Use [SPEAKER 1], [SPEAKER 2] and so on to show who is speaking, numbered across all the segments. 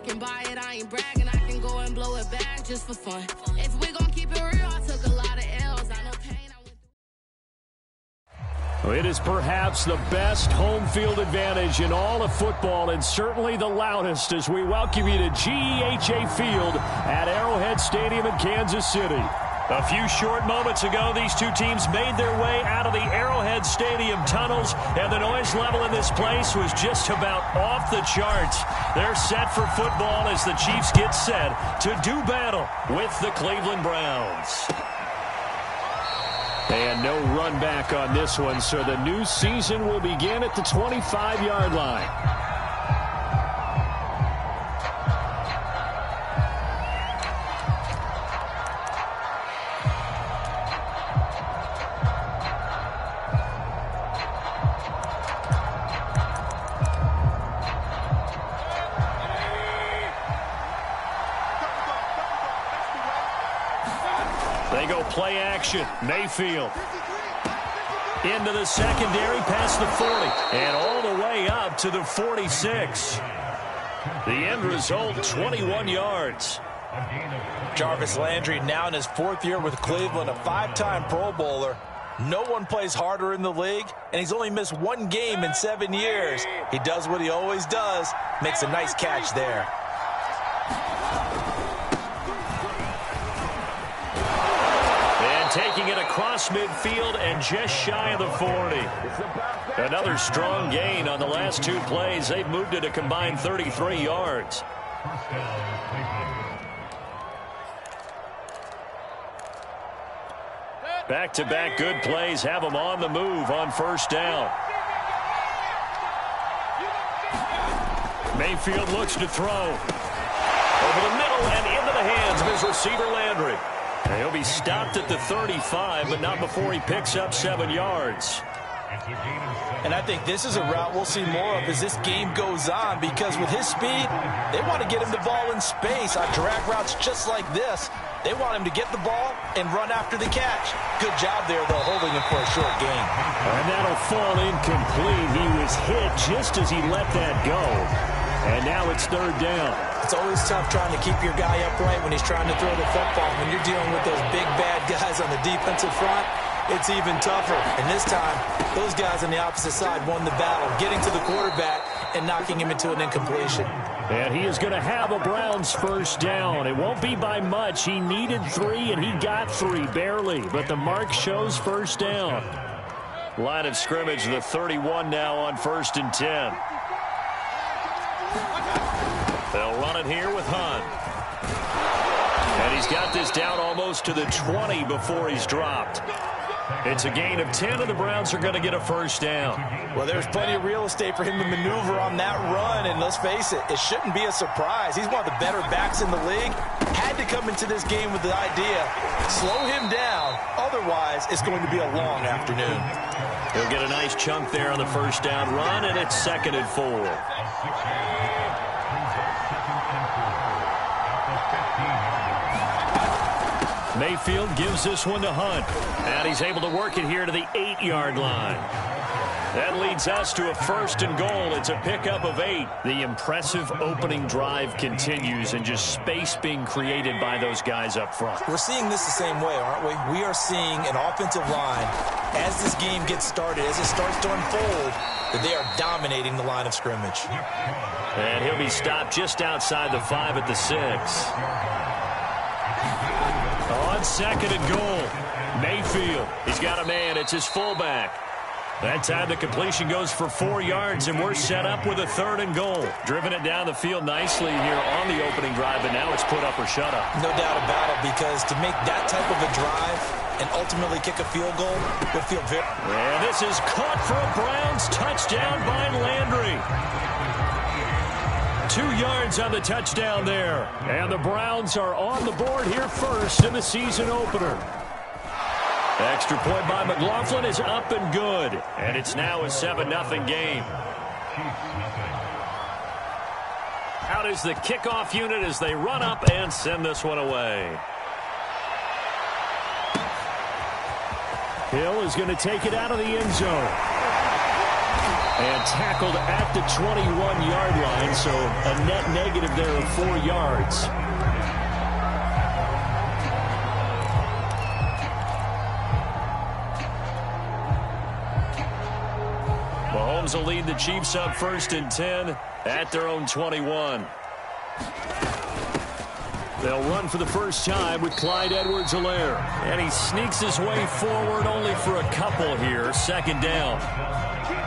[SPEAKER 1] Can buy it, I ain't bragging. I can go and blow it back just for fun. If we gon' keep it real, I took a lot of L's. I know pain.
[SPEAKER 2] It is perhaps the best home field advantage in all of football, and certainly the loudest, as we welcome you to GEHA Field at Arrowhead Stadium in Kansas City. A few short moments ago, these two teams made their way out of the Arrowhead Stadium tunnels, and the noise level in this place was just about off the charts. They're set for football as the Chiefs get set to do battle with the Cleveland Browns. And no run back on this one, so the new season will begin at the 25-yard line. They go play action. Mayfield into the secondary past the 40 and all the way up to the 46. The end result, 21 yards.
[SPEAKER 3] Jarvis Landry now in his fourth year with Cleveland, a five-time Pro Bowler. No one plays harder in the league, and he's only missed one game in 7 years. He does what he always does, makes a nice catch there.
[SPEAKER 2] Taking it across midfield and just shy of the 40. Another strong gain on the last two plays. They've moved it a combined 33 yards. Back-to-back good plays have them on the move on first down. Mayfield looks to throw. Over the middle and into the hands of his receiver Landry. And he'll be stopped at the 35, but not before he picks up 7 yards.
[SPEAKER 3] And I think this is a route we'll see more of as this game goes on, because with his speed, they want to get him the ball in space on drag routes just like this. They want him to get the ball and run after the catch. Good job there, though, holding him for a short gain.
[SPEAKER 2] And that'll fall incomplete. He was hit just as he let that go. And now it's third down.
[SPEAKER 3] It's always tough trying to keep your guy upright when he's trying to throw the football. When you're dealing with those big, bad guys on the defensive front, it's even tougher. And this time, those guys on the opposite side won the battle, getting to the quarterback and knocking him into an incompletion.
[SPEAKER 2] And he is going to have a Browns first down. It won't be by much. He needed 3, and he got 3, barely. But the mark shows first down. Line of scrimmage, the 31 now on 1st and 10. They'll run it here with Hunt. And he's got this down almost to the 20 before he's dropped. It's a gain of 10, and the Browns are going to get a first down.
[SPEAKER 3] Well, there's plenty of real estate for him to maneuver on that run, and let's face it, it shouldn't be a surprise. He's one of the better backs in the league. Had to come into this game with the idea, slow him down, otherwise it's going to be a long afternoon.
[SPEAKER 2] He'll get a nice chunk there on the first down run, and it's 2nd and 4. Mayfield gives this one to Hunt. And he's able to work it here to the 8-yard line. That leads us to a 1st and goal. It's a pickup of 8. The impressive opening drive continues, and just space being created by those guys up front.
[SPEAKER 3] We're seeing this the same way, aren't we? We are seeing an offensive line, as this game gets started, as it starts to unfold, that they are dominating the line of scrimmage.
[SPEAKER 2] And he'll be stopped just outside the 5 at the 6. On 2nd and goal, Mayfield. He's got a man. It's his fullback. That time the completion goes for 4 yards, and we're set up with a 3rd and goal. Driven it down the field nicely here on the opening drive, but now it's put up or shut up.
[SPEAKER 3] No doubt about it, because to make that type of a drive and ultimately kick a field goal would feel very...
[SPEAKER 2] And this is caught for a Browns touchdown by Landry. 2 yards on the touchdown there. And the Browns are on the board here first in the season opener. Extra point by McLaughlin is up and good. And it's now a 7-0 game. Out is the kickoff unit as they run up and send this one away. Hill is going to take it out of the end zone. And tackled at the 21-yard line, so a net negative there of 4 yards. Mahomes will lead the Chiefs up 1st and 10 at their own 21. They'll run for the first time with Clyde Edwards-Helaire. And he sneaks his way forward only for a couple here. 2nd down.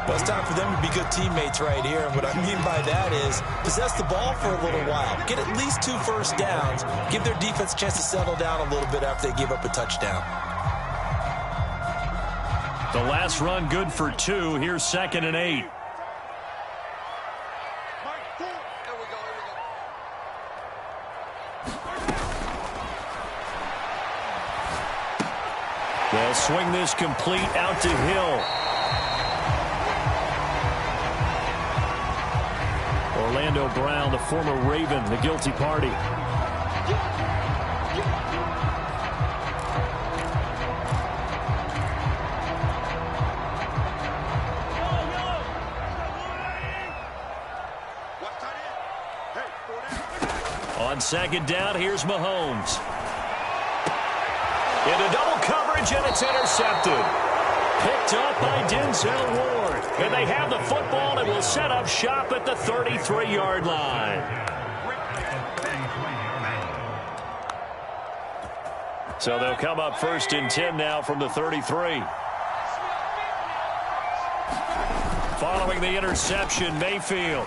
[SPEAKER 3] Well, it's time for them to be good teammates right here. And what I mean by that is possess the ball for a little while. Get at least 2 first downs. Give their defense a chance to settle down a little bit after they give up a touchdown.
[SPEAKER 2] The last run good for 2. Here's 2nd and 8. They'll swing this complete out to Hill. Orlando Brown, the former Raven, the guilty party. On 2nd down, here's Mahomes. Into double coverage, and it's intercepted. Picked up by Denzel Ward. And they have the football and will set up shop at the 33-yard line. So they'll come up 1st and 10 now from the 33. Following the interception, Mayfield.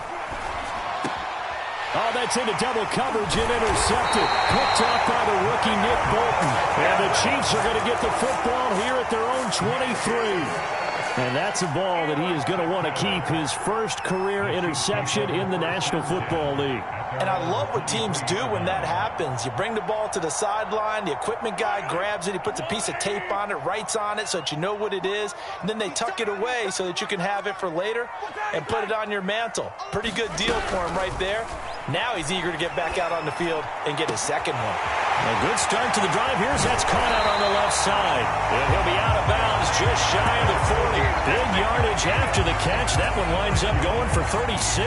[SPEAKER 2] Oh, that's into double coverage and intercepted. Picked off by the rookie Nick Bolton. And the Chiefs are going to get the football here at their own 23. And that's a ball that he is going to want to keep, his first career interception in the National Football League.
[SPEAKER 3] And I love what teams do when that happens. You bring the ball to the sideline, the equipment guy grabs it, he puts a piece of tape on it, writes on it so that you know what it is, and then they tuck it away so that you can have it for later and put it on your mantle. Pretty good deal for him right there. Now he's eager to get back out on the field and get his 2nd one.
[SPEAKER 2] A good start to the drive. Here's that's caught out on the left side. And he'll be out of bounds just shy of the 40. Big yardage after the catch. That one winds up going for 36.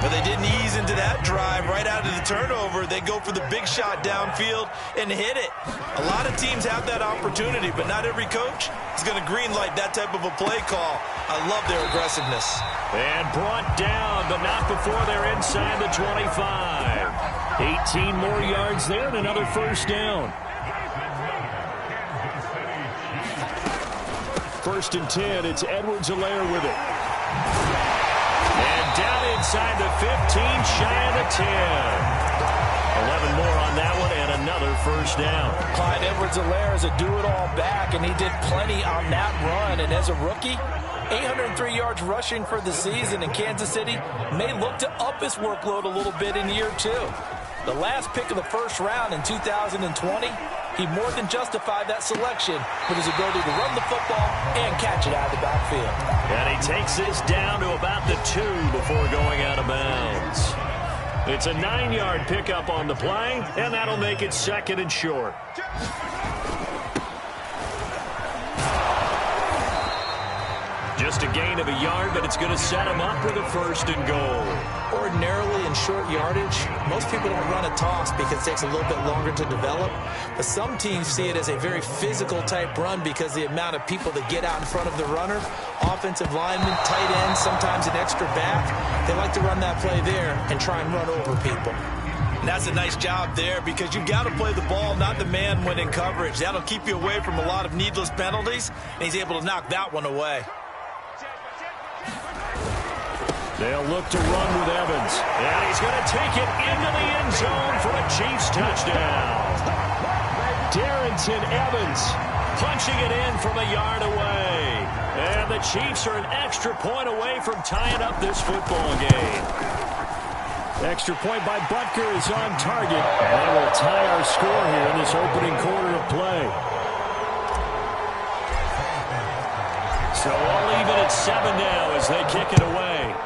[SPEAKER 3] But they didn't ease into that drive right out of the turnover. They go for the big shot downfield and hit it. A lot of teams have that opportunity, but not every coach is going to greenlight that type of a play call. I love their aggressiveness.
[SPEAKER 2] And brought down, but not before they're inside the 25. 18 more yards there and another 1st down. 1st and 10, it's Edwards-Helaire with it. And down inside the 15, shy of the 10. 11 more on that one and another 1st down.
[SPEAKER 3] Clyde Edwards-Helaire is a do-it-all back, and he did plenty on that run. And as a rookie, 803 yards rushing for the season, in Kansas City may look to up his workload a little bit in year 2. The last pick of the 1st round in 2020, he more than justified that selection with his ability to run the football and catch it out of the backfield.
[SPEAKER 2] And he takes this down to about the 2 before going out of bounds. It's a 9-yard pickup on the play, and that'll make it 2nd and short. Just a gain of a yard, but it's going to set him up with a 1st and goal.
[SPEAKER 3] Ordinarily in short yardage, most people don't run a toss because it takes a little bit longer to develop. But some teams see it as a very physical type run because the amount of people that get out in front of the runner, offensive linemen, tight ends, sometimes an extra back, they like to run that play there and try and run over people. And that's a nice job there because you've got to play the ball, not the man when in coverage. That'll keep you away from a lot of needless penalties, and he's able to knock that one away.
[SPEAKER 2] They'll look to run with Evans. And he's going to take it into the end zone for a Chiefs touchdown. Darrington Evans punching it in from a yard away. And the Chiefs are an extra point away from tying up this football game. Extra point by Butker is on target. And they will tie our score here in this opening quarter of play. So all even at 7 now as they kick it away.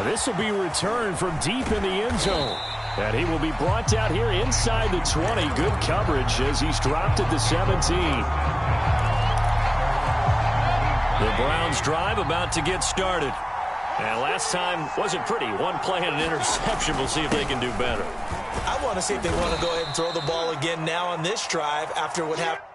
[SPEAKER 2] This will be returned from deep in the end zone. And he will be brought out here inside the 20. Good coverage as he's dropped at the 17. Browns drive about to get started. And last time wasn't pretty. One play and an interception. We'll see if they can do better.
[SPEAKER 3] I want to see if they want to go ahead and throw the ball again now on this drive after what happened.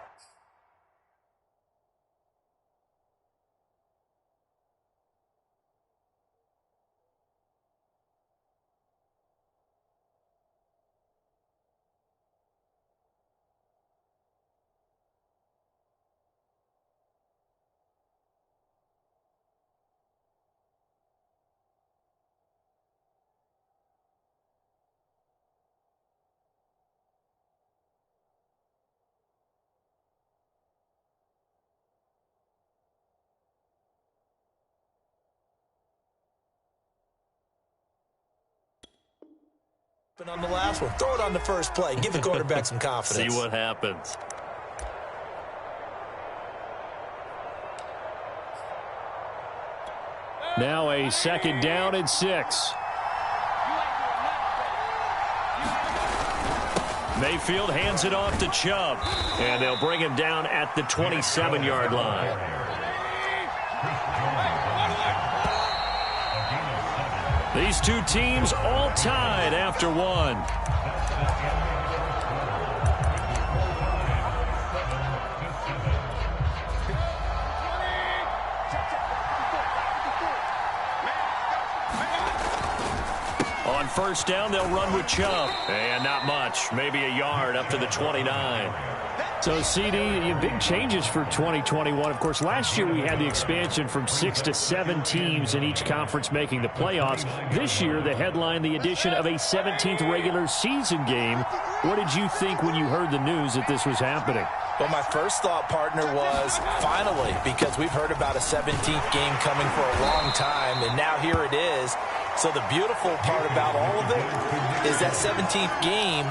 [SPEAKER 3] On the last one, throw it on the first play. Give the quarterback some confidence.
[SPEAKER 2] See what happens. Now a 2nd down and 6. Mayfield hands it off to Chubb, and they'll bring him down at the 27-yard line. These two teams all tied after one. On 1st down, they'll run with Chubb. And not much, maybe a yard up to the 29. So, CD, big changes for 2021. Of course, last year we had the expansion from 6 to 7 teams in each conference making the playoffs. This year, the headline, the addition of a 17th regular season game. What did you think when you heard the news that this was happening?
[SPEAKER 3] Well, my first thought, partner, was finally, because we've heard about a 17th game coming for a long time, and now here it is. So the beautiful part about all of it is that 17th game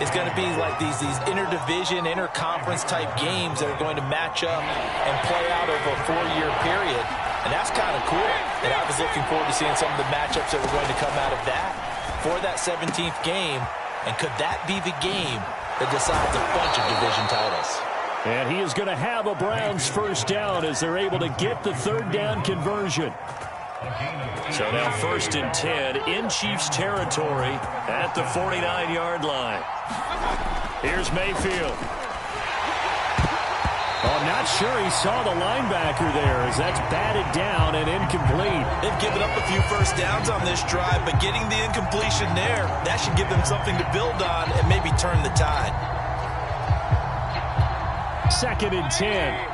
[SPEAKER 3] is going to be like these interdivision, interconference type games that are going to match up and play out over a 4-year period. And that's kind of cool. And I was looking forward to seeing some of the matchups that were going to come out of that for that 17th game. And could that be the game that decides a bunch of division titles?
[SPEAKER 2] And he is going to have a Browns 1st down as they're able to get the 3rd down conversion. So now 1st and 10 in Chiefs territory at the 49-yard line. Here's Mayfield. Oh, I'm not sure he saw the linebacker there as that's batted down and incomplete.
[SPEAKER 3] They've given up a few 1st downs on this drive, but getting the incompletion there, that should give them something to build on and maybe turn the tide.
[SPEAKER 2] 2nd and 10.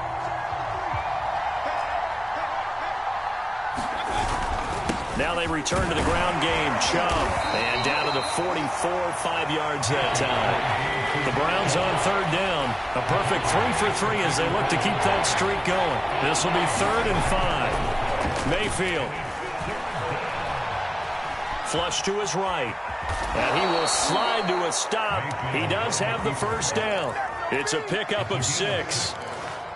[SPEAKER 2] Now they return to the ground game. Chubb, and down to the 44, 5 yards that time. The Browns on 3rd down. A perfect 3 for 3 as they look to keep that streak going. This will be 3rd and 5. Mayfield. Flush to his right. And he will slide to a stop. He does have the 1st down. It's a pickup of 6.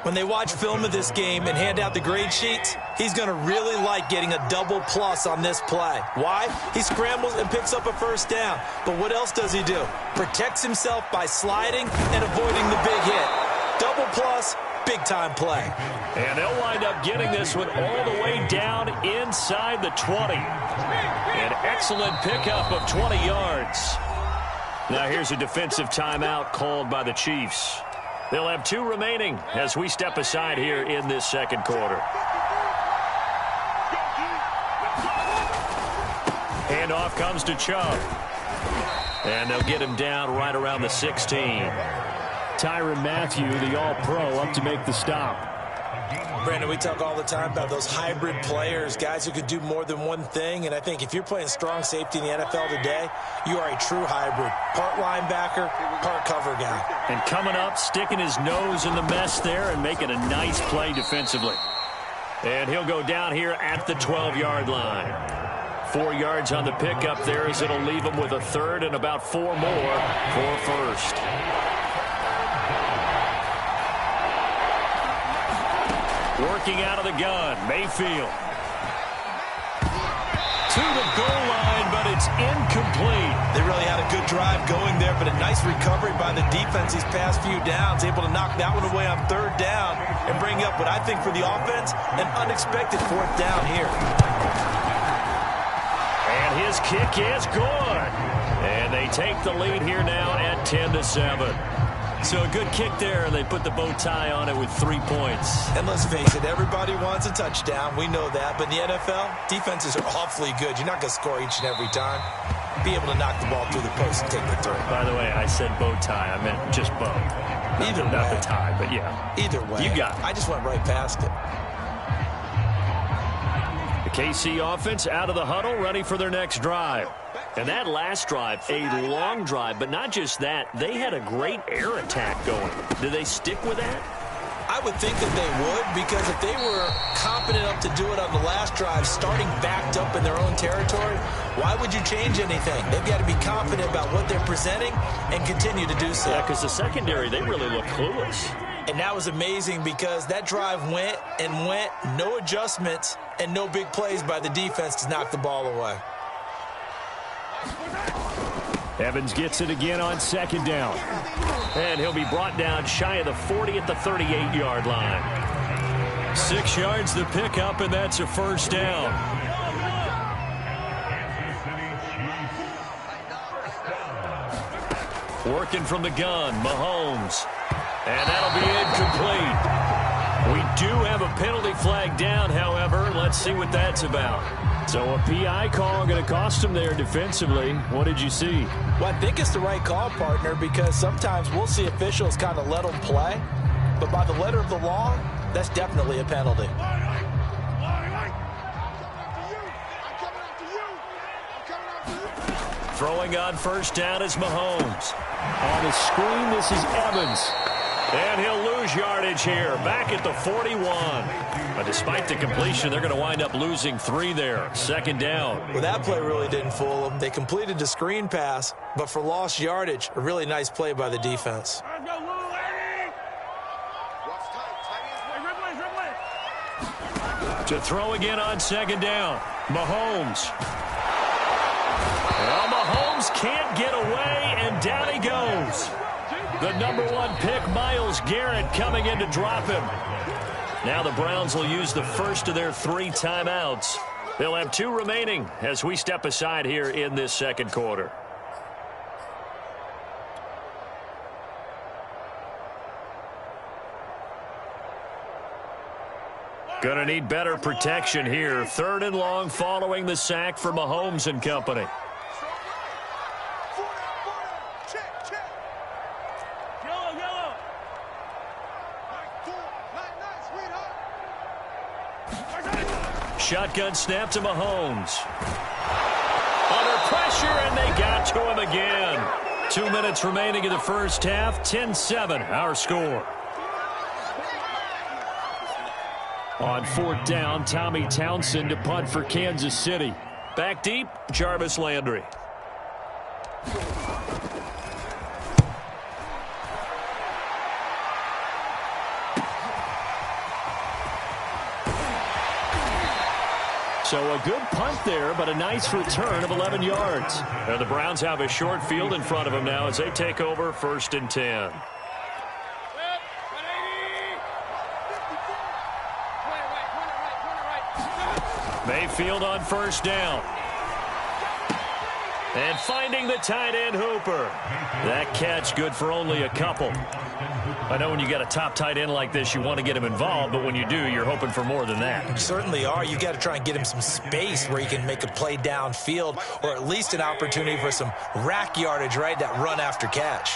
[SPEAKER 3] When they watch film of this game and hand out the grade sheets, he's going to really like getting a double plus on this play. Why? He scrambles and picks up a 1st down. But what else does he do? Protects himself by sliding and avoiding the big hit. Double plus, big-time play.
[SPEAKER 2] And they'll wind up getting this one all the way down inside the 20. An excellent pickup of 20 yards. Now here's a defensive timeout called by the Chiefs. They'll have 2 remaining as we step aside here in this 2nd quarter. Handoff comes to Chubb. And they'll get him down right around the 16. Tyrann Mathieu, the All-Pro, up to make the stop.
[SPEAKER 3] Brandon, we talk all the time about those hybrid players, guys who could do more than one thing. And I think if you're playing strong safety in the NFL today, you are a true hybrid. Part linebacker, part cover guy.
[SPEAKER 2] And coming up, sticking his nose in the mess there and making a nice play defensively. And he'll go down here at the 12-yard line. 4 yards on the pickup there as it'll leave him with a 3rd and about 4 more for 1st. Working out of the gun, Mayfield. To the goal line, but it's incomplete.
[SPEAKER 3] They really had a good drive going there, but a nice recovery by the defense these past few downs, able to knock that one away on third down and bring up what I think for the offense, an unexpected fourth down here.
[SPEAKER 2] And his kick is good. And they take the lead here now at 10-7. So a good kick there, and they put the bow tie on it with 3 points.
[SPEAKER 3] And let's face it, everybody wants a touchdown. We know that. But in the NFL, defenses are awfully good. You're not going to score each and every time. Be able to knock the ball through the post and take the throw.
[SPEAKER 2] By the way, I said bow tie. I meant just bow.
[SPEAKER 3] Either way.
[SPEAKER 2] Not the tie, but yeah.
[SPEAKER 3] Either way.
[SPEAKER 2] You got it.
[SPEAKER 3] I just went right past it.
[SPEAKER 2] The KC offense out of the huddle, ready for their next drive. And that last drive, a long drive, but not just that. They had a great air attack going. Do they stick with that?
[SPEAKER 3] I would think that they would, because if they were competent enough to do it on the last drive, starting backed up in their own territory, why would you change anything? They've got to be confident about what they're presenting and continue to do so.
[SPEAKER 2] Yeah, because the secondary, they really look clueless.
[SPEAKER 3] And that was amazing because that drive went and went, no adjustments and no big plays by the defense to knock the ball away.
[SPEAKER 2] Evans gets it again on second down. And he'll be brought down shy of the 40 at the 38-yard line. 6 yards the pickup, and that's a first down. Working from the gun, Mahomes. And that'll be incomplete. We do have a penalty flag down, however. Let's see what that's about. So a PI call going to cost him there defensively. What did you see?
[SPEAKER 3] Well, I think it's the right call, partner, because sometimes we'll see officials kind of let them play. But by the letter of the law, that's definitely a penalty.
[SPEAKER 2] Throwing on first down is Mahomes. On the screen, this is Evans. And he'll lose yardage here, back at the 41. But despite the completion, they're going to wind up losing 3 there. Second down.
[SPEAKER 3] Well, that play really didn't fool them. They completed the screen pass, but for lost yardage, a really nice play by the defense.
[SPEAKER 2] To throw again on second down, Mahomes. Well, Mahomes can't get away, and down he goes. The #1 pick, Myles Garrett, coming in to drop him. Now the Browns will use the first of their 3 timeouts. They'll have 2 remaining as we step aside here in this second quarter. Gonna need better protection here. 3rd and long following the sack for Mahomes and company. Shotgun snap to Mahomes. Under pressure, and they got to him again. 2 minutes remaining in the first half. 10-7, our score. On 4th down, Tommy Townsend to punt for Kansas City. Back deep, Jarvis Landry. So a good punt there, but a nice return of 11 yards. And the Browns have a short field in front of them now as they take over 1st and 10. Mayfield on first down. And finding the tight end, Hooper. That catch good for only a couple. I know when you got a top tight end like this, you want to get him involved, but when you do, you're hoping for more than that.
[SPEAKER 3] You certainly are. You got to try and get him some space where he can make a play downfield, or at least an opportunity for some rack yardage, right? That run after catch.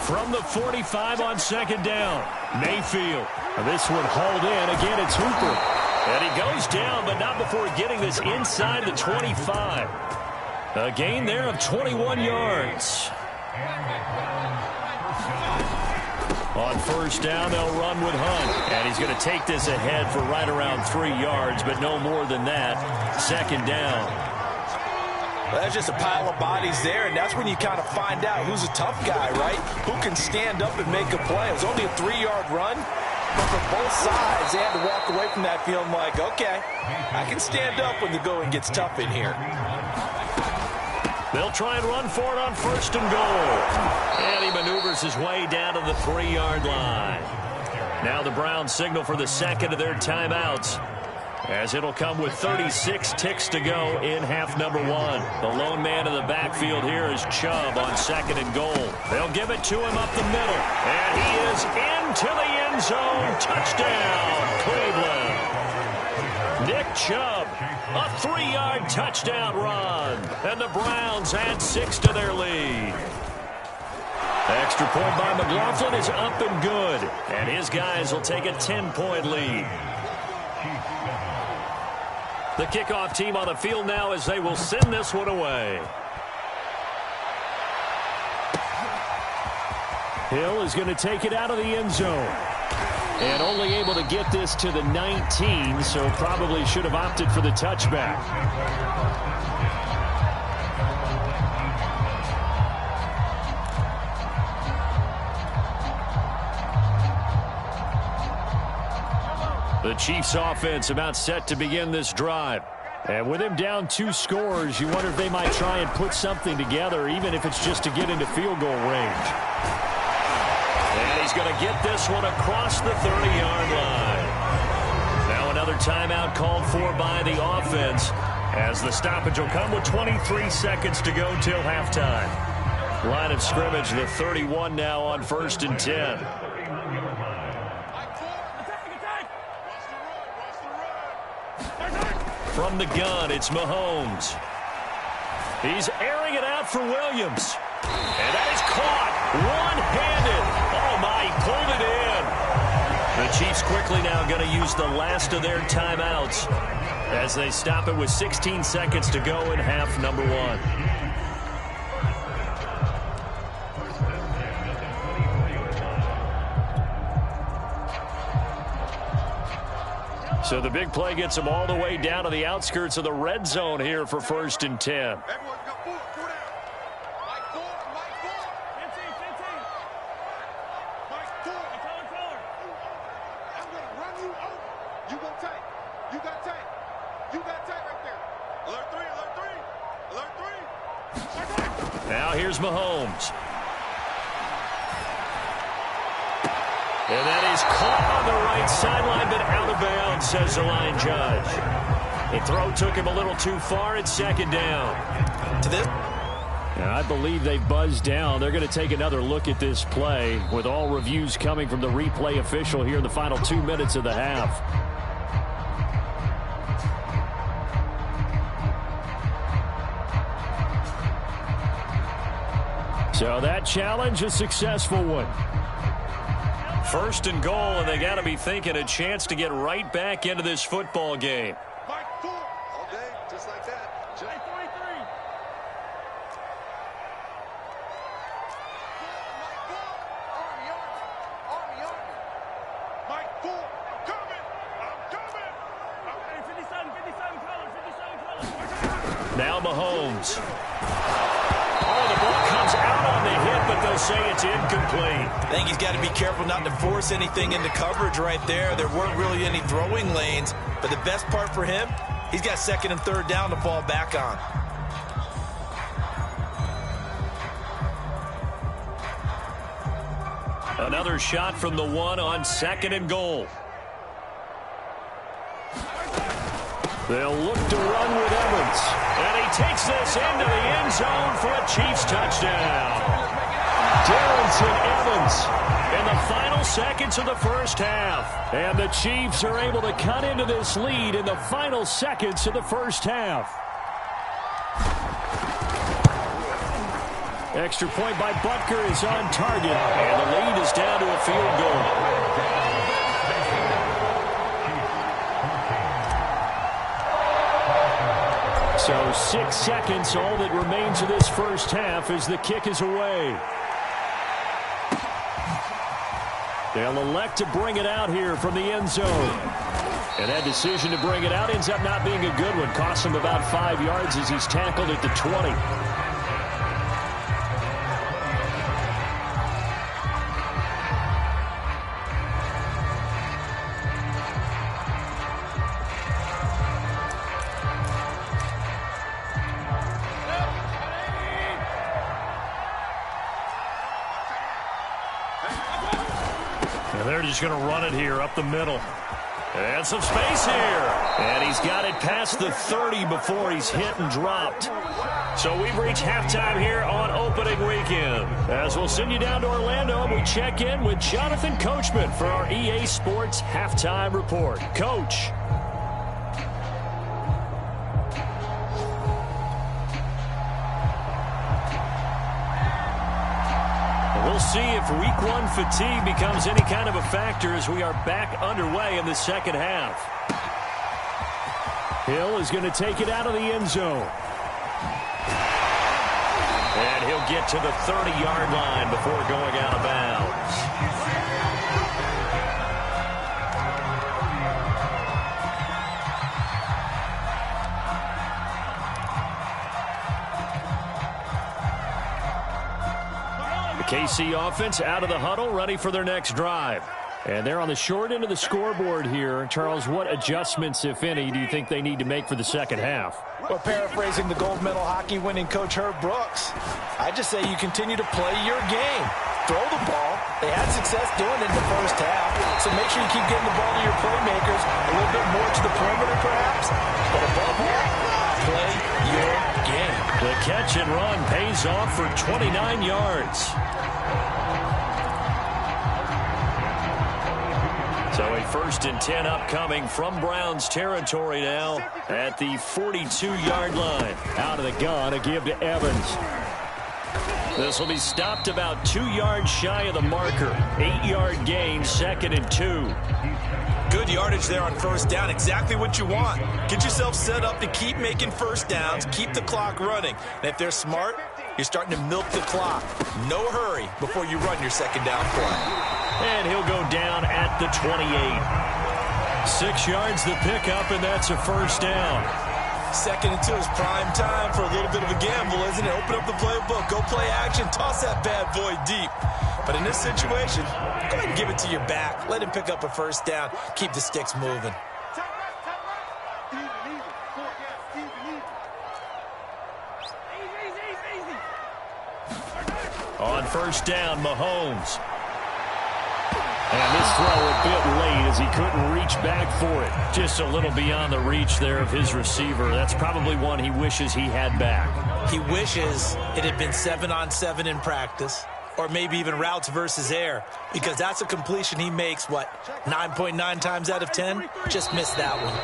[SPEAKER 2] From the 45 on second down, Mayfield. This one hauled in. Again, it's Hooper. And he goes down, but not before getting this inside the 25. A gain there of 21 yards. On first down, they'll run with Hunt. And he's going to take this ahead for right around 3 yards, but no more than that. Second down.
[SPEAKER 3] Well, that's just a pile of bodies there, and that's when you kind of find out who's a tough guy, right? Who can stand up and make a play. It was only a 3-yard run, But for both sides, they had to walk away from that feeling like, okay, I can stand up when the going gets tough in here.
[SPEAKER 2] They'll try and run for it on 1st and goal. And he maneuvers his way down to the 3-yard line. Now the Browns signal for the second of their timeouts, as it'll come with 36 ticks to go in half number 1. The lone man in the backfield here is Chubb on 2nd and goal. They'll give it to him up the middle. And he is into the end zone. Touchdown, Cleveland. Nick Chubb, a 3-yard touchdown run. And the Browns add 6 to their lead. Extra point by McLaughlin is up and good. And his guys will take a 10-point lead. The kickoff team on the field now as they will send this one away. Hill is going to take it out of the end zone. And only able to get this to the 19, so probably should have opted for the touchback. The Chiefs offense about set to begin this drive. And with him down 2 scores, you wonder if they might try and put something together, even if it's just to get into field goal range. And he's going to get this one across the 30-yard line. Now another timeout called for by the offense, as the stoppage will come with 23 seconds to go till halftime. Line of scrimmage, the 31 now on 1st and 10. From the gun, it's Mahomes. He's airing it out for Williams. And that is caught one-handed. Oh, my, he pulled it in. The Chiefs quickly now going to use the last of their timeouts as they stop it with 16 seconds to go in half number 1. So the big play gets them all the way down to the outskirts of the red zone here for 1st and 10. Now here's Mahomes. And that is caught on the right sideline, but out of bounds, says the line judge. The throw took him a little too far. It's 2nd down.
[SPEAKER 3] To this.
[SPEAKER 2] And I believe they buzzed down. They're going to take another look at this play, with all reviews coming from the replay official here in the final 2 minutes of the half. So that challenge, a successful one. 1st and goal, and they got to be thinking a chance to get right back into this football game.
[SPEAKER 4] All day, just like that.
[SPEAKER 2] Now Mahomes. Oh, the ball comes out on the hit, but they'll say it's incomplete.
[SPEAKER 3] I think he's got to be careful not to force anything into coverage right there. There weren't really any throwing lanes, but the best part for him, he's got 2nd and 3rd down to fall back on.
[SPEAKER 2] Another shot from the 1 on 2nd and goal. They'll look to run with Evans. And he takes this into the end zone for a Chiefs touchdown. Darrington Evans in the final seconds of the first half. And the Chiefs are able to cut into this lead in the final seconds of the first half. Extra point by Butker is on target. And the lead is down to a field goal. So 6 seconds, all that remains of this first half as the kick is away. They'll elect to bring it out here from the end zone. And that decision to bring it out ends up not being a good one. Costs him about 5 yards as he's tackled at the 20. And they're just going to run it here up the middle. And some space here. And he's got it past the 30 before he's hit and dropped. So we've reached halftime here on opening weekend. As we'll send you down to Orlando, and we check in with Jonathan Coachman for our EA Sports Halftime Report. Coach. We'll see if week one fatigue becomes any kind of a factor as we are back underway in the second half. Hill is going to take it out of the end zone. And he'll get to the 30-yard line before going out of bounds. KC offense out of the huddle, ready for their next drive. And they're on the short end of the scoreboard here. Charles, what adjustments, if any, do you think they need to make for the second half?
[SPEAKER 3] Well, paraphrasing the gold medal hockey winning coach Herb Brooks, I just say you continue to play your game. Throw the ball. They had success doing it in the first half, so make sure you keep getting the ball to your playmakers, a little bit more to the perimeter perhaps, but above all, play your game.
[SPEAKER 2] The catch and run pays off for 29 yards. So a 1st and 10 upcoming from Browns territory now at the 42-yard line. Out of the gun, a give to Evans. This will be stopped about 2 yards shy of the marker. 8-yard gain, 2nd and 2.
[SPEAKER 3] Good yardage there on first down. Exactly what you want. Get yourself set up to keep making first downs, keep the clock running. And if they're smart, you're starting to milk the clock. No hurry before you run your second down play.
[SPEAKER 2] And he'll go down at the 28. 6 yards the pickup, and that's a first down.
[SPEAKER 3] 2nd and 2 is prime time for a little bit of a gamble, isn't it? Open up the playbook, go play action, toss that bad boy deep. But in this situation, go ahead and give it to your back. Let him pick up a first down. Keep the sticks moving.
[SPEAKER 2] On first down, Mahomes. And this throw a bit late as he couldn't reach back for it. Just a little beyond the reach there of his receiver. That's probably one he wishes he had back.
[SPEAKER 3] He wishes it had been 7-on-7 in practice, or maybe even routes versus air, because that's a completion he makes, 9.9 times out of 10? Just missed that one.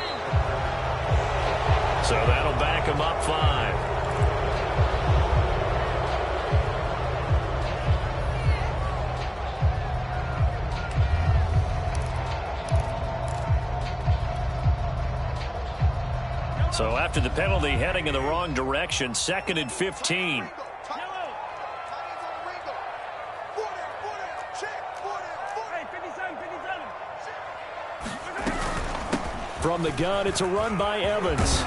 [SPEAKER 2] So that'll back him up 5. So after the penalty, heading in the wrong direction, 2nd and 15. From the gun, it's a run by Evans.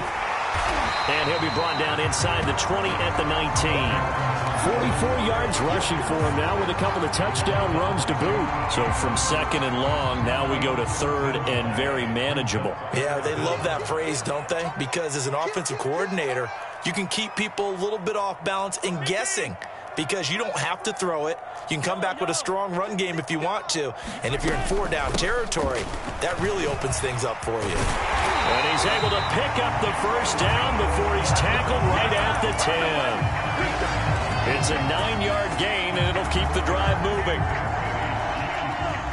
[SPEAKER 2] And he'll be brought down inside the 20 at the 19. 44 yards rushing for him now with a couple of touchdown runs to boot. So from 2nd and long, now we go to 3rd and very manageable.
[SPEAKER 3] Yeah, they love that phrase, don't they? Because as an offensive coordinator, you can keep people a little bit off balance and guessing, because you don't have to throw it. You can come back with a strong run game if you want to. And if you're in 4-down territory, that really opens things up for you.
[SPEAKER 2] And he's able to pick up the first down before he's tackled right at the 10. It's a 9-yard gain, and it'll keep the drive moving.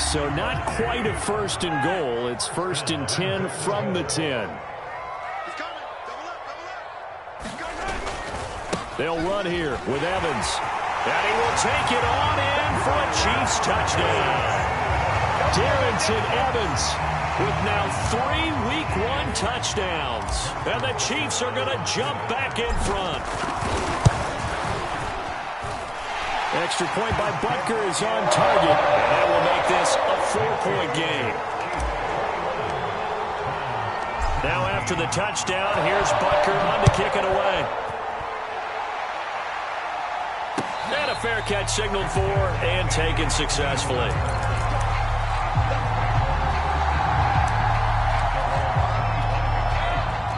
[SPEAKER 2] So not quite a 1st and goal. It's 1st and 10 from the 10. They'll run here with Evans. And he will take it on in for a Chiefs touchdown. Darrington Evans with now 3 Week 1 touchdowns. And the Chiefs are going to jump back in front. Extra point by Butker is on target. And that will make this a 4-point game. Now after the touchdown, here's Butker on to kick it away. And a fair catch signaled for and taken successfully.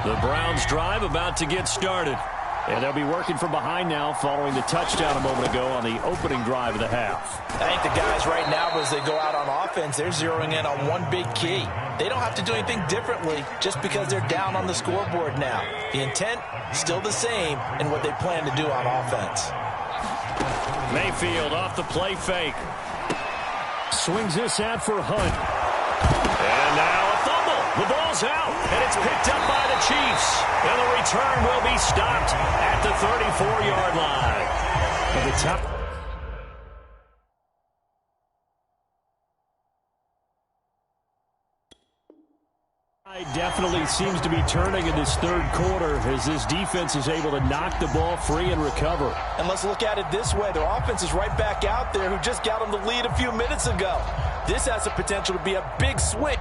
[SPEAKER 2] The Browns drive about to get started. And they'll be working from behind now following the touchdown a moment ago on the opening drive of the half.
[SPEAKER 3] I think the guys right now, as they go out on offense, they're zeroing in on one big key. They don't have to do anything differently just because they're down on the scoreboard now. The intent, still the same in what they plan to do on offense.
[SPEAKER 2] Mayfield off the play fake. Swings this out for Hunt. And now a fumble. The ball's out, and it's picked up by the Chiefs. And the return will be stopped at the 34-yard line. At the top. Definitely seems to be turning in this third quarter as this defense is able to knock the ball free and recover.
[SPEAKER 3] And let's look at it this way. Their offense is right back out there who just got them the lead a few minutes ago. This has the potential to be a big swing.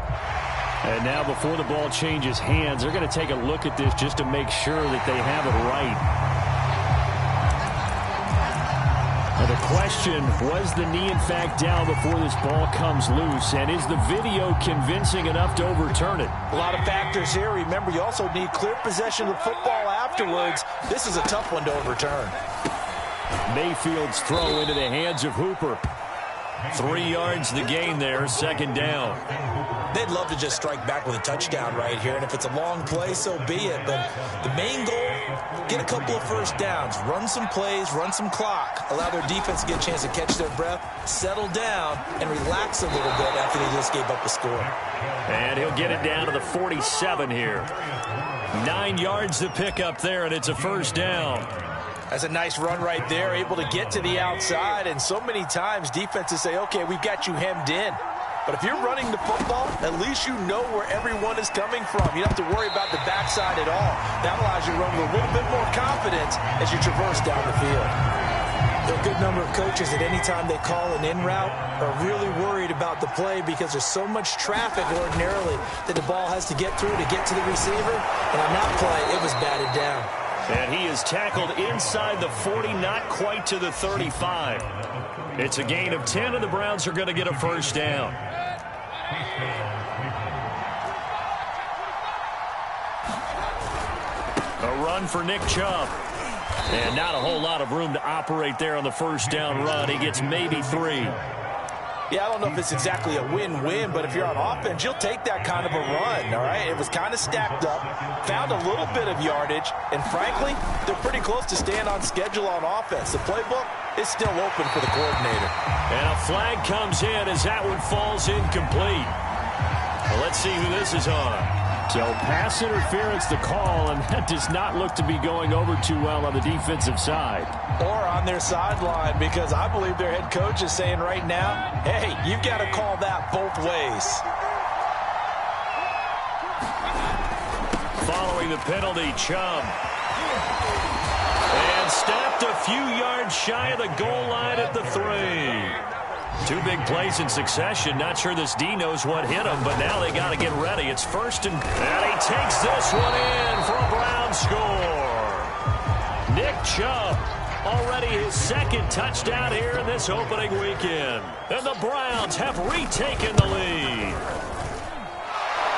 [SPEAKER 2] And now before the ball changes hands, they're going to take a look at this just to make sure that they have it right. Now the question, was the knee in fact down before this ball comes loose? And is the video convincing enough to overturn it?
[SPEAKER 3] A lot of factors here. Remember, you also need clear possession of the football afterwards. This is a tough one to overturn.
[SPEAKER 2] Mayfield's throw into the hands of Hooper. 3 yards the gain there, second down.
[SPEAKER 3] They'd love to just strike back with a touchdown right here, and if it's a long play, so be it. But the main goal, get a couple of first downs, run some plays, run some clock, allow their defense to get a chance to catch their breath, settle down, and relax a little bit after they just gave up a score.
[SPEAKER 2] And he'll get it down to the 47 here. 9 yards to pick up there, and it's a first down.
[SPEAKER 3] That's a nice run right there, able to get to the outside, and so many times defenses say, okay, we've got you hemmed in. But if you're running the football, at least you know where everyone is coming from. You don't have to worry about the backside at all. That allows you to run with a little bit more confidence as you traverse down the field. There are a good number of coaches that any time they call an in route are really worried about the play because there's so much traffic ordinarily that the ball has to get through to get to the receiver. And on that play, it was batted down.
[SPEAKER 2] And he is tackled inside the 40, not quite to the 35. It's a gain of 10, and the Browns are going to get a first down. A run for Nick Chubb. And not a whole lot of room to operate there on the first down run. He gets maybe 3.
[SPEAKER 3] Yeah, I don't know if it's exactly a win-win, but if you're on offense, you'll take that kind of a run, all right? It was kind of stacked up, found a little bit of yardage, and frankly, they're pretty close to staying on schedule on offense. The playbook is still open for the coordinator.
[SPEAKER 2] And a flag comes in as that one falls incomplete. Well, let's see who this is on. So pass interference the call, and that does not look to be going over too well on the defensive side.
[SPEAKER 3] Or on their sideline, because I believe their head coach is saying right now, hey, you've got to call that both ways.
[SPEAKER 2] Following the penalty, Chubb. And stopped a few yards shy of the goal line at the 3. 2 big plays in succession. Not sure this D knows what hit him, but now they got to get ready. It's first and he takes this one in for a Brown score. Nick Chubb, already his second touchdown here in this opening weekend. And the Browns have retaken the lead.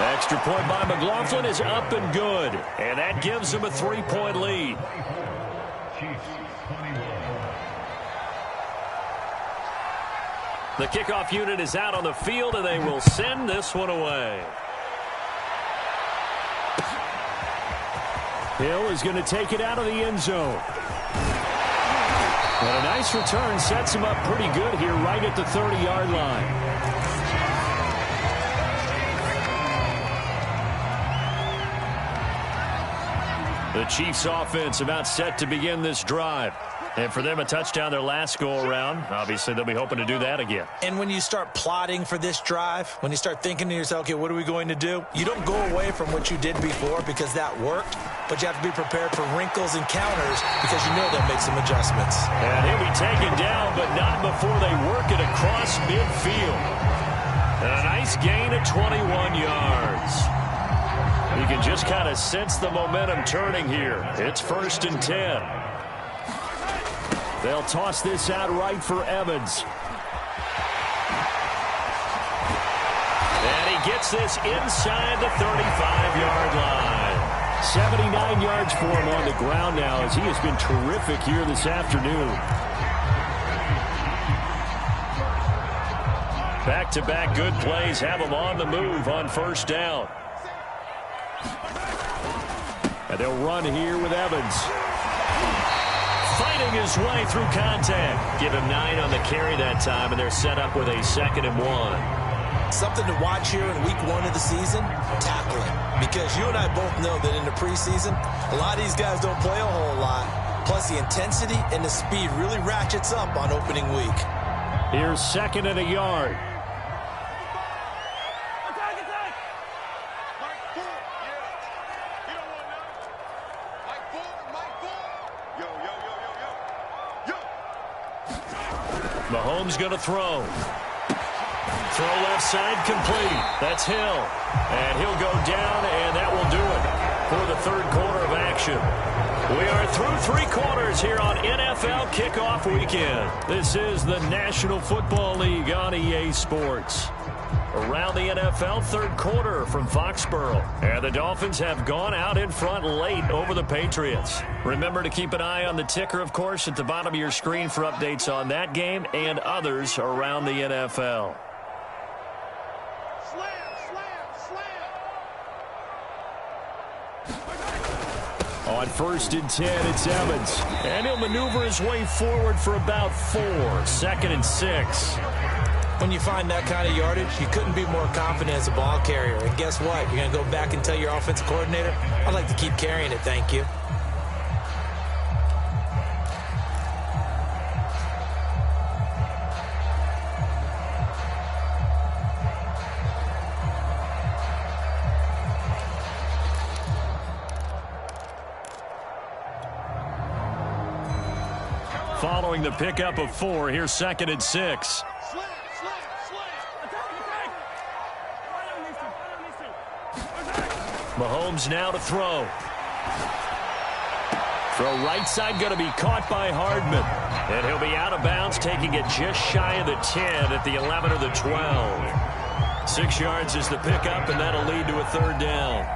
[SPEAKER 2] Extra point by McLaughlin is up and good, and that gives them a 3-point lead. The kickoff unit is out on the field, and they will send this one away. Hill is going to take it out of the end zone. And a nice return sets him up pretty good here right at the 30-yard line. The Chiefs offense about set to begin this drive. And for them, a touchdown their last go-around. Obviously, they'll be hoping to do that again.
[SPEAKER 3] And when you start plotting for this drive, when you start thinking to yourself, okay, what are we going to do? You don't go away from what you did before because that worked, but you have to be prepared for wrinkles and counters because you know they'll make some adjustments.
[SPEAKER 2] And he'll be taken down, but not before they work it across midfield. And a nice gain of 21 yards. You can just kind of sense the momentum turning here. It's first and 10. They'll toss this out right for Evans. And he gets this inside the 35-yard line. 79 yards for him on the ground now as he has been terrific here this afternoon. Back-to-back good plays have him on the move on first down. And they'll run here with Evans. Fighting his way through contact. Give him 9 on the carry that time, and they're set up with a 2nd and 1.
[SPEAKER 3] Something to watch here in week 1 of the season, tackling. Because you and I both know that in the preseason, a lot of these guys don't play a whole lot. Plus, the intensity and the speed really ratchets up on opening week.
[SPEAKER 2] Here's 2nd and a yard. Mahomes going to throw. Throw left side complete. That's Hill. And he'll go down, and that will do it for the 3rd quarter of action. We are through 3 quarters here on NFL Kickoff Weekend. This is the National Football League on EA Sports. Around the NFL 3rd quarter from Foxborough. And the Dolphins have gone out in front late over the Patriots. Remember to keep an eye on the ticker, of course, at the bottom of your screen for updates on that game and others around the NFL. On 1st and 10, it's Evans. And he'll maneuver his way forward for about 4. 2nd and 6.
[SPEAKER 3] When you find that kind of yardage, you couldn't be more confident as a ball carrier. And guess what? You're going to go back and tell your offensive coordinator, I'd like to keep carrying it, thank you.
[SPEAKER 2] Following the pickup of 4, here's 2nd and 6. Mahomes now to throw. Throw right side going to be caught by Hardman. And he'll be out of bounds, taking it just shy of the 10 at the 11 or the 12. 6 yards is the pickup, and that'll lead to a 3rd down.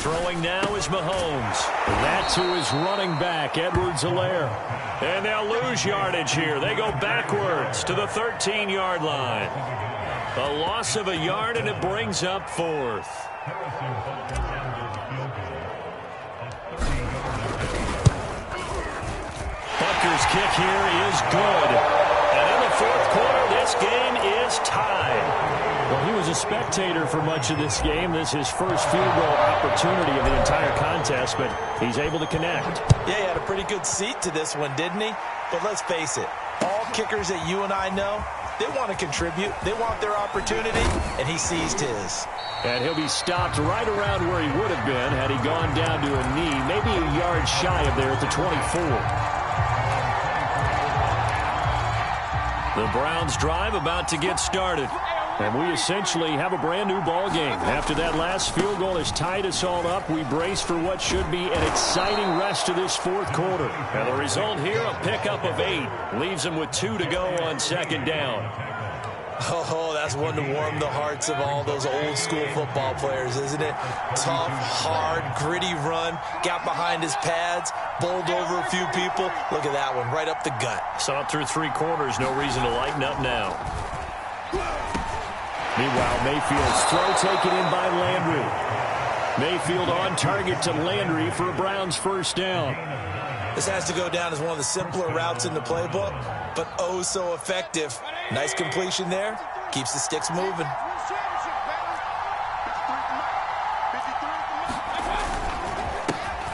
[SPEAKER 2] Throwing now is Mahomes. That's who is running back, Edwards-Helaire. And they'll lose yardage here. They go backwards to the 13-yard line. A loss of a yard, and it brings up 4th. Butker's kick here is good. And in the 4th quarter, this game is tied. Well, he was a spectator for much of this game. This is his first field goal opportunity of the entire contest, but he's able to connect.
[SPEAKER 3] Yeah, he had a pretty good seat to this one, didn't he? But let's face it, all kickers that you and I know, they want to contribute. They want their opportunity, and he seized his.
[SPEAKER 2] And he'll be stopped right around where he would have been had he gone down to a knee, maybe a yard shy of there at the 24. The Browns drive about to get started. And we essentially have a brand new ball game. After that last field goal has tied us all up, we brace for what should be an exciting rest of this 4th quarter. And the result here, a pickup of 8. Leaves them with 2 to go on 2nd down.
[SPEAKER 3] Oh, that's one to warm the hearts of all those old school football players, isn't it? Tough, hard, gritty run, got behind his pads, bowled over a few people. Look at that one, right up the gut.
[SPEAKER 2] Saw it through 3 quarters, no reason to lighten up now. Meanwhile, Mayfield's throw taken in by Landry. Mayfield on target to Landry for a Browns 1st down.
[SPEAKER 3] This has to go down as one of the simpler routes in the playbook, but oh so effective. Nice completion there. Keeps the sticks moving.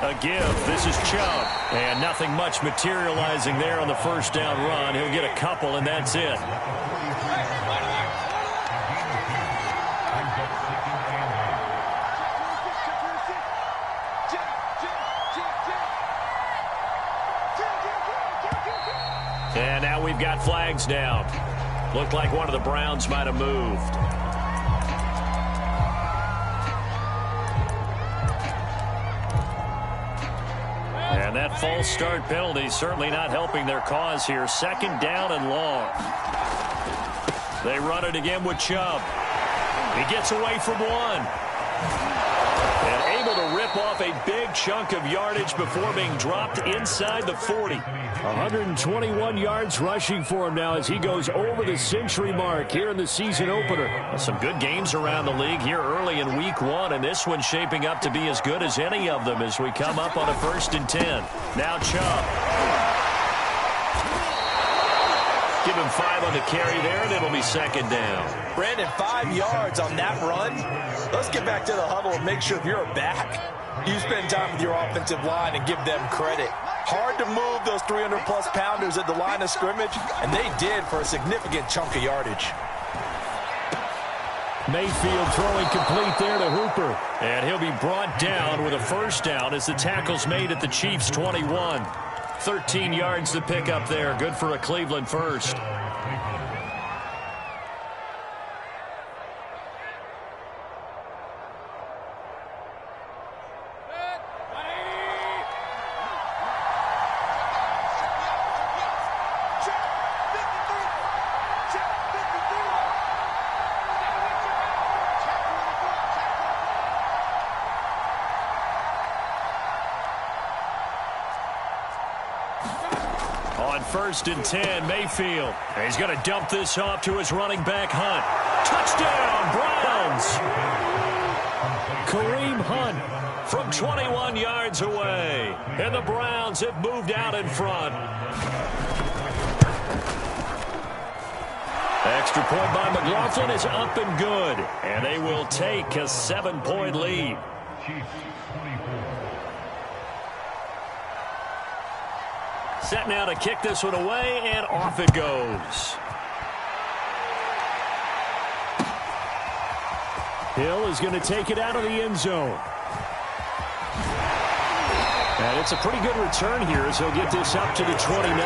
[SPEAKER 2] A give. This is Chubb. And nothing much materializing there on the 1st down run. He'll get a couple, and that's it. And now we've got flags down. Looked like one of the Browns might have moved. And that false start penalty certainly not helping their cause here. Second down and long. They run it again with Chubb. He gets away from one. And able to rip off a big chunk of yardage before being dropped inside the 40. 121 yards rushing for him now as he goes over the century mark here in the season opener. Some good games around the league here early in week 1, and this one's shaping up to be as good as any of them as we come up on a 1st and 10. Now Chubb. Give him 5 on the carry there, and it'll be second down.
[SPEAKER 3] Brandon, 5 yards on that run. Let's get back to the huddle and make sure if you're a back, you spend time with your offensive line and give them credit. Hard to move those 300-plus pounders at the line of scrimmage, and they did for a significant chunk of yardage.
[SPEAKER 2] Mayfield throwing complete there to Hooper. And he'll be brought down with a first down as the tackle's made at the Chiefs' 21. 13 yards to pick up there. Good for a Cleveland first. On 1st and 10, Mayfield. And he's going to dump this off to his running back, Hunt. Touchdown, Browns! Kareem Hunt from 21 yards away. And the Browns have moved out in front. Extra point by McLaughlin is up and good. And they will take a 7-point lead. Set now to kick this one away, and off it goes. Hill is going to take it out of the end zone. And it's a pretty good return here as he'll get this up to the 29.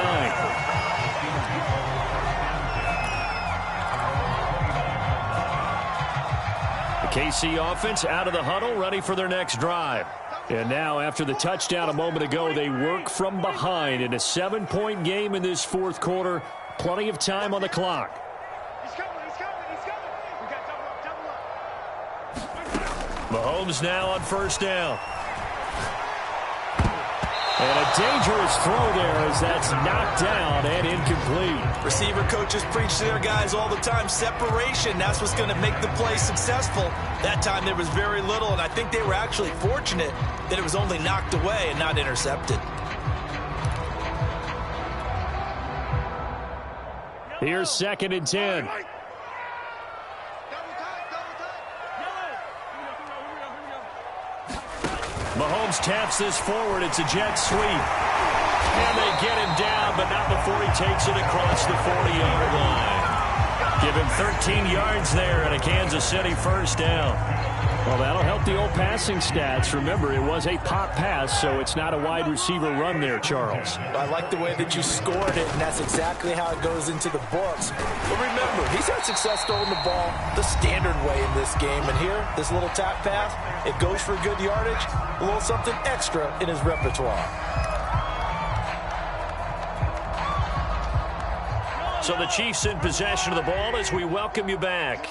[SPEAKER 2] The KC offense out of the huddle, ready for their next drive. And now, after the touchdown a moment ago, they work from behind in a 7-point game in this 4th quarter. Plenty of time on the clock.
[SPEAKER 4] He's coming. We got double up.
[SPEAKER 2] Mahomes now on first down. And a dangerous throw there as that's knocked down and incomplete.
[SPEAKER 3] Receiver coaches preach to their guys all the time. Separation, that's what's going to make the play successful. That time there was very little, and I think they were actually fortunate that it was only knocked away and not intercepted.
[SPEAKER 2] Here's 2nd and 10. Mahomes taps this forward. It's a jet sweep. And they get him down, but not before he takes it across the 40-yard line. Give him 13 yards there and a Kansas City first down. Well, that'll help the old passing stats. Remember, it was a pop pass, so it's not a wide receiver run there, Charles.
[SPEAKER 3] I like the way that you scored it, and that's exactly how it goes into the books. But remember, he's had success throwing the ball the standard way in this game. And here, this little tap pass, it goes for good yardage, a little something extra in his repertoire.
[SPEAKER 2] So the Chiefs in possession of the ball as we welcome you back.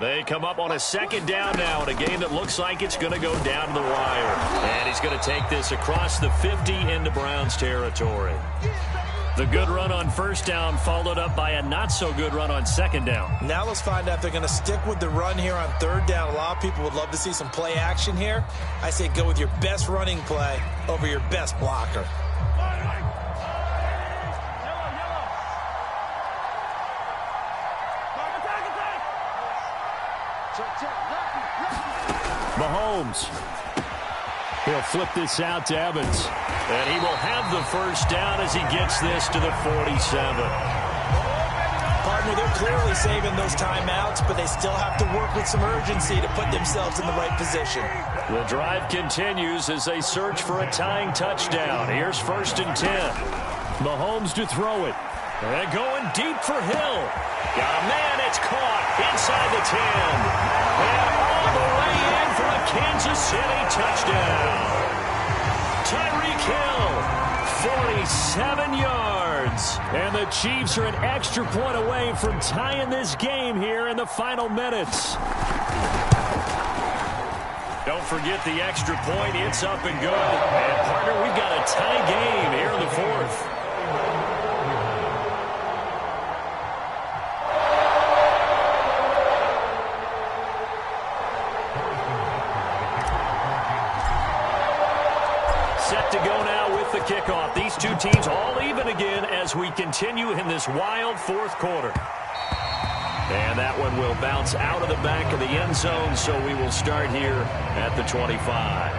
[SPEAKER 2] They come up on a 2nd down now in a game that looks like it's going to go down to the wire. And he's going to take this across the 50 into Browns territory. The good run on first down followed up by a not-so-good run on 2nd down.
[SPEAKER 3] Now let's find out if they're going to stick with the run here on 3rd down. A lot of people would love to see some play action here. I say go with your best running play over your best blocker.
[SPEAKER 2] Mahomes. He'll flip this out to Evans. And he will have the first down as he gets this to the 47.
[SPEAKER 3] Partner, they're clearly saving those timeouts, but they still have to work with some urgency to put themselves in the right position.
[SPEAKER 2] The drive continues as they search for a tying touchdown. Here's 1st and 10. Mahomes to throw it. And going deep for Hill. Got a man, it's caught inside the 10. And all the way in for a Kansas City touchdown. Tyreek Hill, 47 yards. And the Chiefs are an extra point away from tying this game here in the final minutes. Don't forget the extra point. It's up and good. And, partner, we've got a tie game here in the fourth. Set to go now with the kickoff. These two teams all even again as we continue in this wild fourth quarter. And that one will bounce out of the back of the end zone, so we will start here at the 25.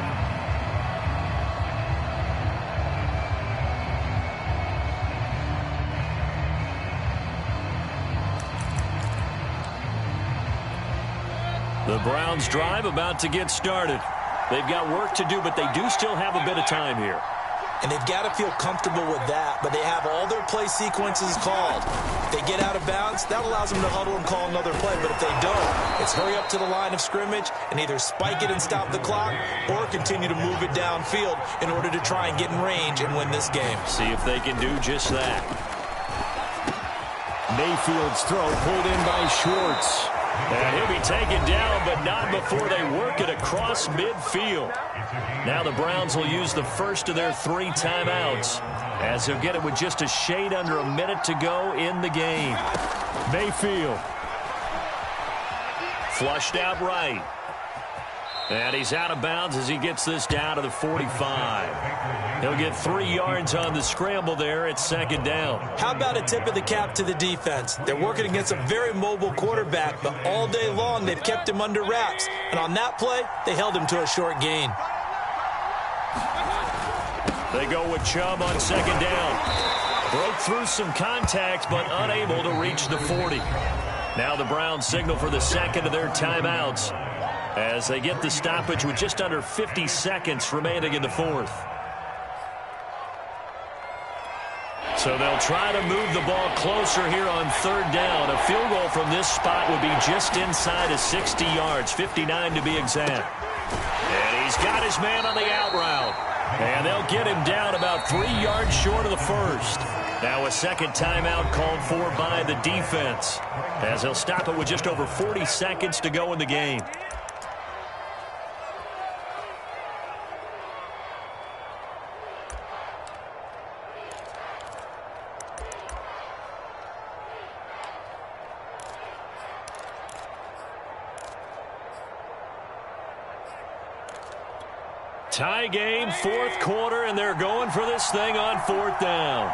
[SPEAKER 2] The Browns drive about to get started. They've got work to do, but they do still have a bit of time here.
[SPEAKER 3] And they've got to feel comfortable with that, but they have all their play sequences called. If they get out of bounds, that allows them to huddle and call another play. But if they don't, it's hurry up to the line of scrimmage and either spike it and stop the clock or continue to move it downfield in order to try and get in range and win this game.
[SPEAKER 2] See if they can do just that. Mayfield's throw pulled in by Schwartz. And he'll be taken down, but not before they work it across midfield. Now the Browns will use the first of their 3 timeouts as they'll get it with just a shade under a minute to go in the game. Mayfield. Flushed out right. And he's out of bounds as he gets this down to the 45. He'll get 3 yards on the scramble there. It's second down.
[SPEAKER 3] How about a tip of the cap to the defense? They're working against a very mobile quarterback, but all day long they've kept him under wraps. And on that play, they held him to a short gain.
[SPEAKER 2] They go with Chubb on second down. Broke through some contact, but unable to reach the 40. Now the Browns signal for the second of their timeouts as they get the stoppage with just under 50 seconds remaining in the fourth. So they'll try to move the ball closer here on third down. A field goal from this spot would be just inside of 60 yards, 59 to be exact. And he's got his man on the out route. And they'll get him down about 3 yards short of the first. Now a second timeout called for by the defense as they'll stop it with just over 40 seconds to go in the game. Tie game, fourth quarter, and they're going for this thing on fourth down.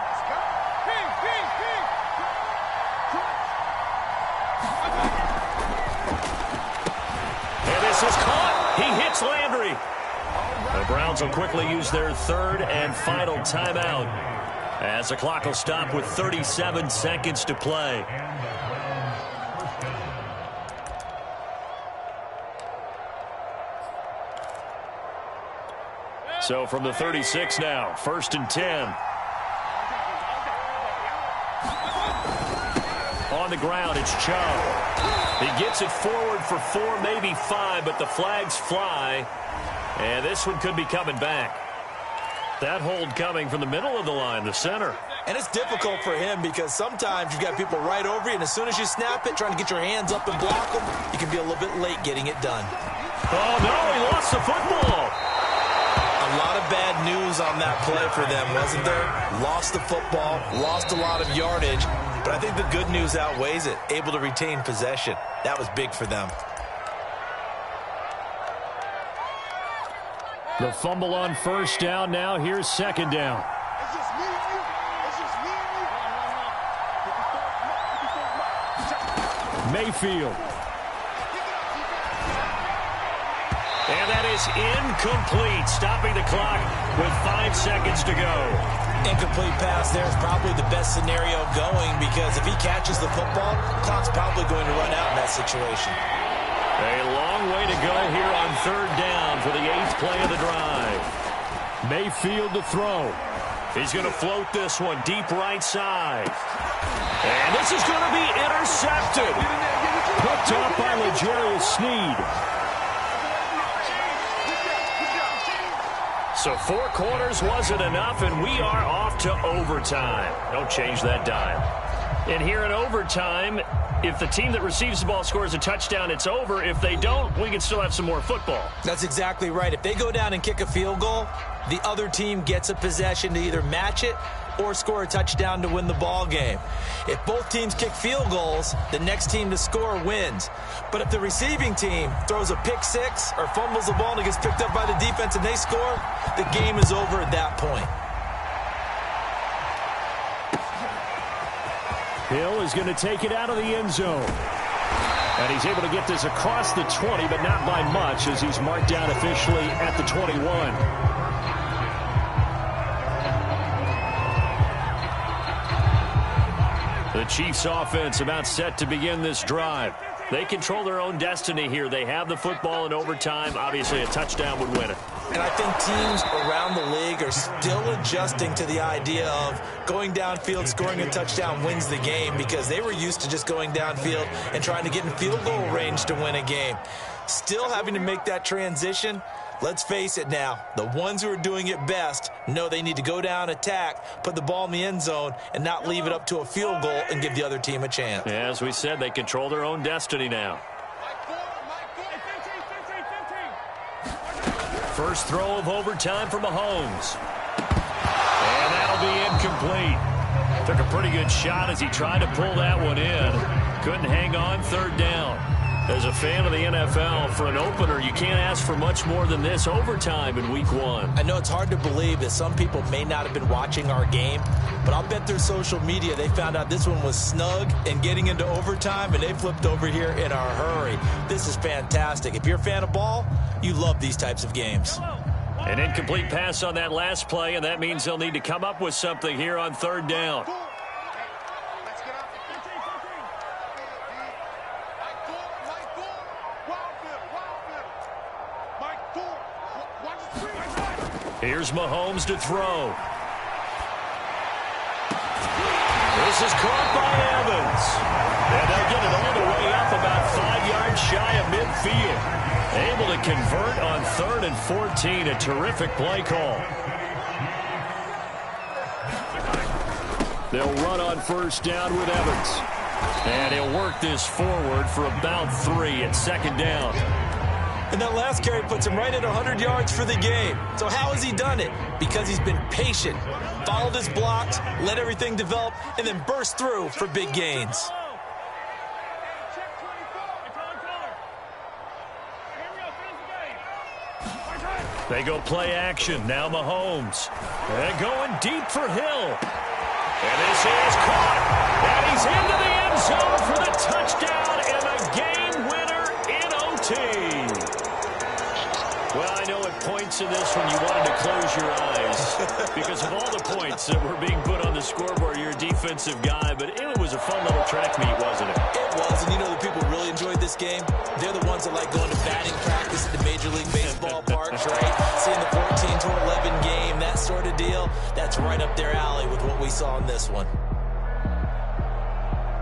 [SPEAKER 2] And this is caught. He hits Landry. The Browns will quickly use their third and final timeout as the clock will stop with 37 seconds to play. So from the 36 now, first and 10. On the ground, it's Chubb. He gets it forward for 4, maybe 5, but the flags fly. And this one could be coming back. That hold coming from the middle of the line, the center.
[SPEAKER 3] And it's difficult for him because sometimes you've got people right over you, and as soon as you snap it, trying to get your hands up and block them, you can be a little bit late getting it done.
[SPEAKER 2] Oh, no, he lost the football.
[SPEAKER 3] A lot of bad news on that play for them, wasn't there? Lost the football, lost a lot of yardage, but I think the good news outweighs it. Able to retain possession. That was big for them.
[SPEAKER 2] The fumble on first down. Now here's second down.
[SPEAKER 4] It's just me and you. It's just me and you.
[SPEAKER 2] Mayfield. And that is incomplete, stopping the clock with 5 seconds to go.
[SPEAKER 3] Incomplete pass there is probably the best scenario going because if he catches the football, the clock's probably going to run out in that situation.
[SPEAKER 2] A long way to go here on third down for the 8th play of the drive. Mayfield to throw. He's going to float this one deep right side. And this is going to be intercepted. Picked up by L'Jarius Sneed. So 4 quarters wasn't enough, and we are off to overtime. Don't change that dime. And here in overtime, if the team that receives the ball scores a touchdown, it's over. If they don't, we can still have some more football.
[SPEAKER 3] That's exactly right. If they go down and kick a field goal, the other team gets a possession to either match it or score a touchdown to win the ball game. If both teams kick field goals, the next team to score wins. But if the receiving team throws a pick six or fumbles the ball and it gets picked up by the defense and they score, the game is over at that point.
[SPEAKER 2] Hill is going to take it out of the end zone. And he's able to get this across the 20, but not by much, as he's marked down officially at the 21. The Chiefs offense about set to begin this drive. They control their own destiny here. They have the football in overtime. Obviously, a touchdown would win it.
[SPEAKER 3] And I think teams around the league are still adjusting to the idea of going downfield, scoring a touchdown wins the game, because they were used to just going downfield and trying to get in field goal range to win a game. Still having to make that transition. Let's face it now, the ones who are doing it best know they need to go down, attack, put the ball in the end zone, and not leave it up to a field goal and give the other team a chance.
[SPEAKER 2] As we said, they control their own destiny now. First throw of overtime for Mahomes. And that'll be incomplete. Took a pretty good shot as he tried to pull that one in. Couldn't hang on, third down. As a fan of the NFL, for an opener, you can't ask for much more than this overtime in Week 1.
[SPEAKER 3] I know it's hard to believe that some people may not have been watching our game, but I'll bet through social media they found out this one was snug and getting into overtime, and they flipped over here in a hurry. This is fantastic. If you're a fan of ball, you love these types of games.
[SPEAKER 2] An incomplete pass on that last play, and that means they'll need to come up with something here on third down. Here's Mahomes to throw. This is caught by Evans. And they'll get it all the way up about 5 yards shy of midfield. Able to convert on 3rd and 14. A terrific play call. They'll run on first down with Evans. And he'll work this forward for about 3 at second down.
[SPEAKER 3] And that last carry puts him right at 100 yards for the game. So how has he done it? Because he's been patient, followed his blocks, let everything develop, and then burst through for big gains.
[SPEAKER 2] They go play action. Now Mahomes. And going deep for Hill. And this is caught. And he's into the end zone for the touchdown and a game winner in OT. Well, I know at points in this one you wanted to close your eyes because of all the points that were being put on the scoreboard. You're a defensive guy, but it was a fun little track meet, wasn't it?
[SPEAKER 3] It was, and you know the people who really enjoyed this game? They're the ones that like going to batting practice at the Major League Baseball parks, right? Seeing the 14-11 game, that sort of deal, that's right up their alley with what we saw in this one.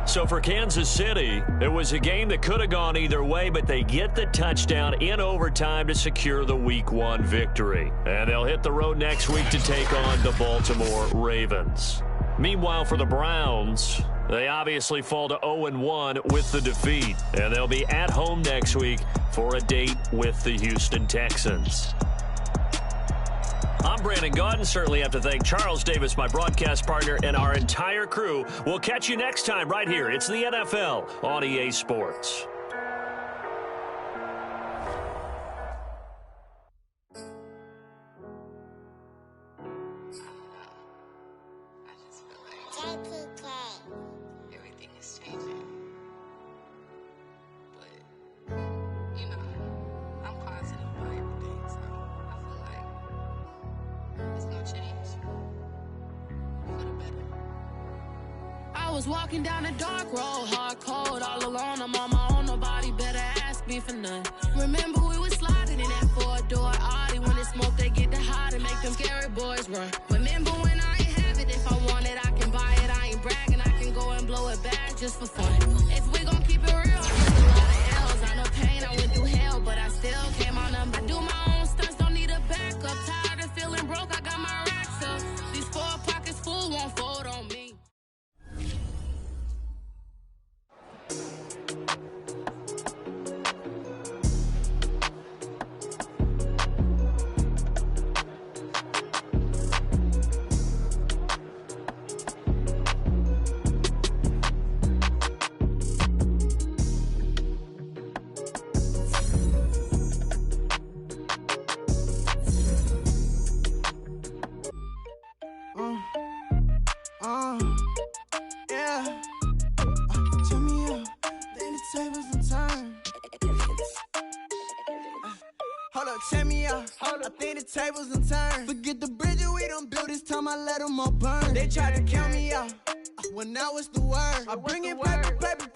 [SPEAKER 2] So for Kansas City, it was a game that could have gone either way, but they get the touchdown in overtime to secure the Week 1 victory. And they'll hit the road next week to take on the Baltimore Ravens. Meanwhile, for the Browns, they obviously fall to 0-1 with the defeat. And they'll be at home next week for a date with the Houston Texans. I'm Brandon Gaudin. Certainly have to thank Charles Davis, my broadcast partner, and our entire crew. We'll catch you next time right here. It's the NFL on EA Sports.
[SPEAKER 5] Everything is changing. But, you know, I'm positive about everything, so I feel like it's gonna change for the better.
[SPEAKER 1] I was walking down a dark road, hard cold, all alone. I'm on my own, nobody better ask me for none. Remember we was sliding in that 4-door Audi. When it's smoke, they get the hot and make them scary boys run. Remember when I just for fun. If we gon' keep it real, I took a lot of L's. I know pain, I went through hell, but I still came on up. I do my own stunts, don't need a backup. Tired of feeling broke, I got my racks up. These 4 pockets full won't fold on me.
[SPEAKER 6] Yeah. Turn me up, then the tables and turn. Hold up, check me out. I think the tables and turn. Forget the bridges we done built, this time I let them all burn. They tried to count me out when I was the word. I bring it paper, paper,